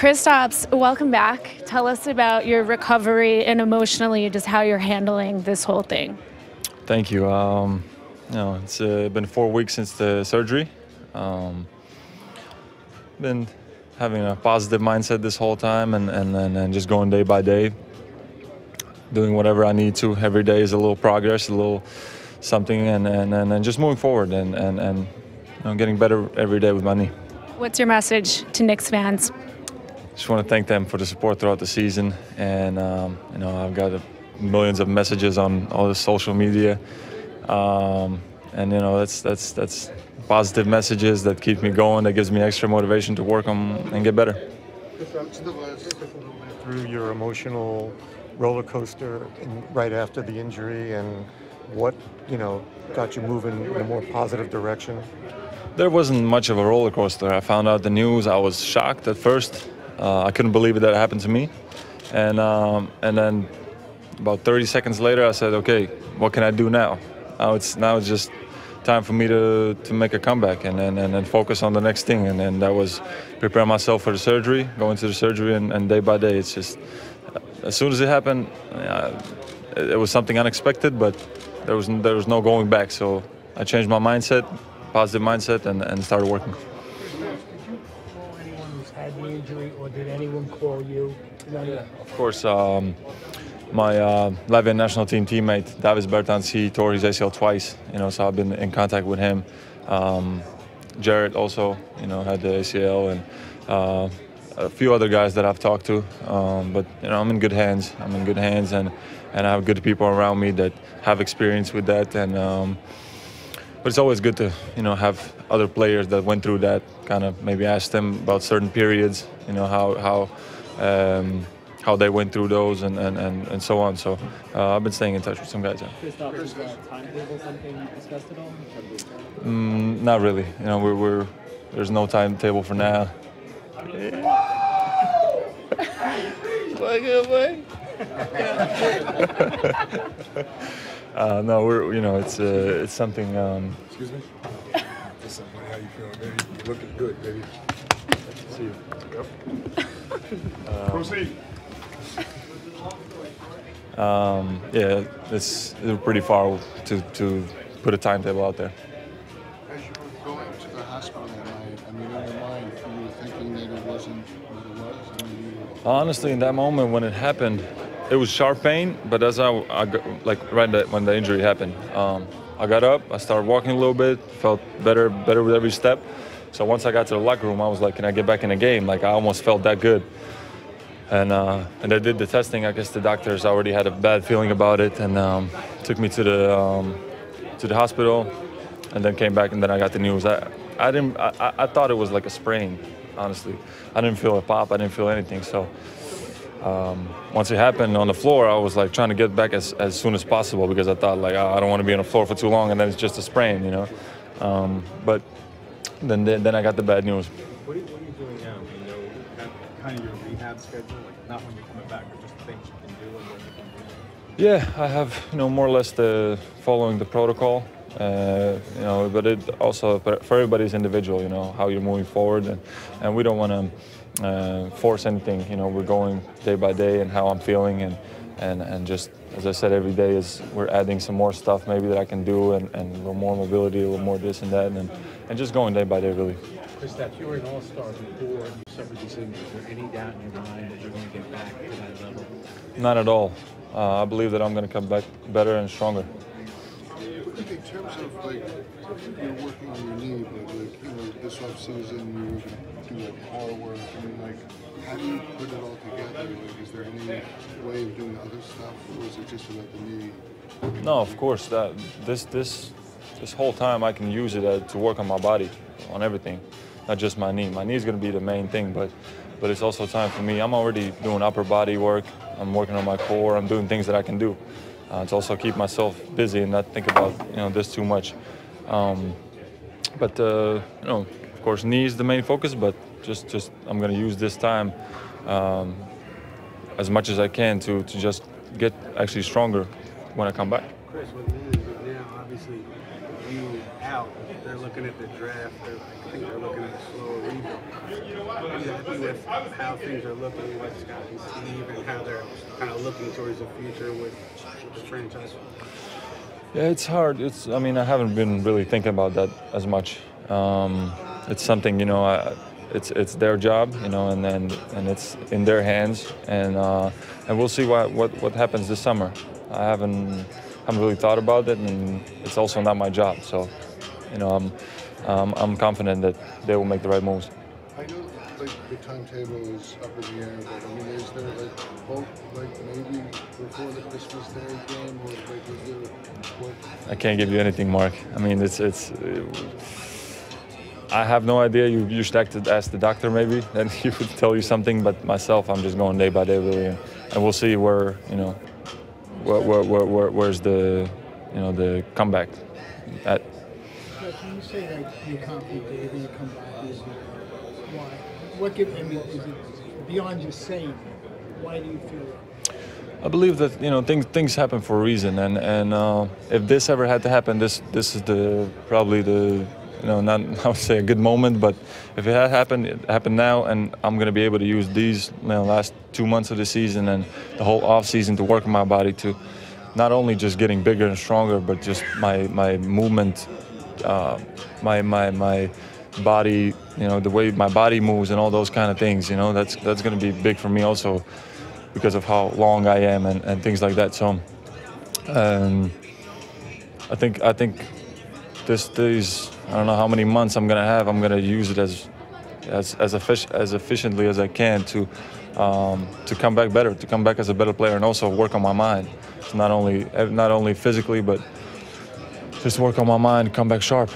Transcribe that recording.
Kristaps, welcome back. Tell us about your recovery and emotionally just how you're handling this whole thing. Thank you. It's been 4 weeks since the surgery. Been having a positive mindset this whole time and just going day by day, doing whatever I need to. Every day is a little progress, a little something, and just moving forward and getting better every day with my knee. What's your message to Knicks fans? Just want to thank them for the support throughout the season, and I've got millions of messages on all the social media, and that's positive messages that keep me going, that gives me extra motivation to work on and get better. Through your emotional roller coaster right after the injury, and what got you moving in a more positive direction? There wasn't much of a roller coaster. I found out the news. I was shocked at first. I couldn't believe it that it happened to me, and then about 30 seconds later, I said, "Okay, what can I do now?" Now it's just time for me to make a comeback and then focus on the next thing, and then that was prepare myself for the surgery, going to the surgery, and day by day, it's just as soon as it happened, it was something unexpected, but there was no going back. So I changed my mindset, positive mindset, and started working. Had the injury, or did anyone call you? Of course, my Latvian national team teammate Davis Bertans, he tore his ACL twice. So I've been in contact with him. Jared also, had the ACL, and a few other guys that I've talked to. But I'm in good hands. and I have good people around me that have experience with that. But it's always good to, have other players that went through that, kind of maybe ask them about certain periods, how they went through those and so on. So I've been staying in touch with some guys. Kristaps, is the timetable something you discussed at all? Not really. There's no timetable for now. No, it's something. Excuse me. Listen, buddy, how you feeling, baby? You're looking good, baby. See you. Yep. Proceed. It's pretty far to put a timetable out there. As you were going to the hospital that night, in your mind, you were thinking that it wasn't what it was? Honestly, in that moment when it happened, it was sharp pain. But as I got, when the injury happened, I got up, I started walking a little bit, felt better with every step. So once I got to the locker room, I was like, can I get back in the game? Like, I almost felt that good. And I did the testing. I guess the doctors already had a bad feeling about it, and took me to the hospital, and then came back, and then I got the news. I thought it was like a sprain, honestly. I didn't feel a pop. I didn't feel anything. So once it happened on the floor, I was like trying to get back as soon as possible, because I thought, like, I don't want to be on the floor for too long, and then it's just a sprain, But then I got the bad news. What are you doing now? Kind of your rehab schedule, like not when you're coming back, but just things you can do and what you can do? Yeah, I have more or less following the protocol, but it also for everybody's individual, how you're moving forward, and we don't want to force anything. We're going day by day and how I'm feeling, and just as I said, every day we're adding some more stuff maybe that I can do, and a little more mobility, a little more this and that, and just going day by day really. Kristaps, you were an all-star before you suffered these injuries. Is there any doubt in your mind that you're going to get back to that level? Not at all. I believe that I'm going to come back better and stronger. In terms of you're working on your knee, but this off season you were going to do power work. How do you put it all together? Is there any way of doing other stuff, or is it just about the knee? No, of course. This whole time I can use it to work on my body, on everything, not just my knee. My knee is going to be the main thing, but it's also time for me. I'm already doing upper body work. I'm working on my core. I'm doing things that I can do to also keep myself busy and not think about this too much. Of course, knee is the main focus, but just I'm going to use this time as much as I can to just get actually stronger when I come back. Chris, what it is now, obviously, you out. They're looking at the draft. I think they're looking at a slower rebuild. you happy with how things are looking with Scott and Steve and how they're kind of looking towards the future with the franchise? Yeah, it's hard. I mean, I haven't been really thinking about that as much. It's something, you know, it's their job, you know, and it's in their hands, and we'll see what happens this summer. I haven't really thought about it, and it's also not my job. So, you know, I'm confident that they will make the right moves. I know like the timetable is up in the air, but I mean, is there like hope, like maybe before the Christmas Day game, or like is there what? I can't give you anything, Mark. I mean, I have no idea. You should ask the doctor maybe, and he would tell you something. But myself, I'm just going day by day, really, and we'll see where, you know, where's the, you know, the comeback at. But when you say that you're confident that you're going to come back, why? What gives? I mean, is it beyond just saying it? Why do you feel that? I believe that, you know, things happen for a reason, and if this ever had to happen, this is probably the, you know, not I would say a good moment, but if it had happened, it happened now, and I'm going to be able to use these, you know, last 2 months of the season and the whole off season to work on my body to not only just getting bigger and stronger, but just my movement, my body, you know, the way my body moves and all those kind of things. You know, that's going to be big for me also because of how long I am and things like that. So I think these, I don't know how many months I'm gonna have. I'm gonna use it as efficiently as I can to come back better, to come back as a better player, and also work on my mind. It's not only physically, but just work on my mind, come back sharp.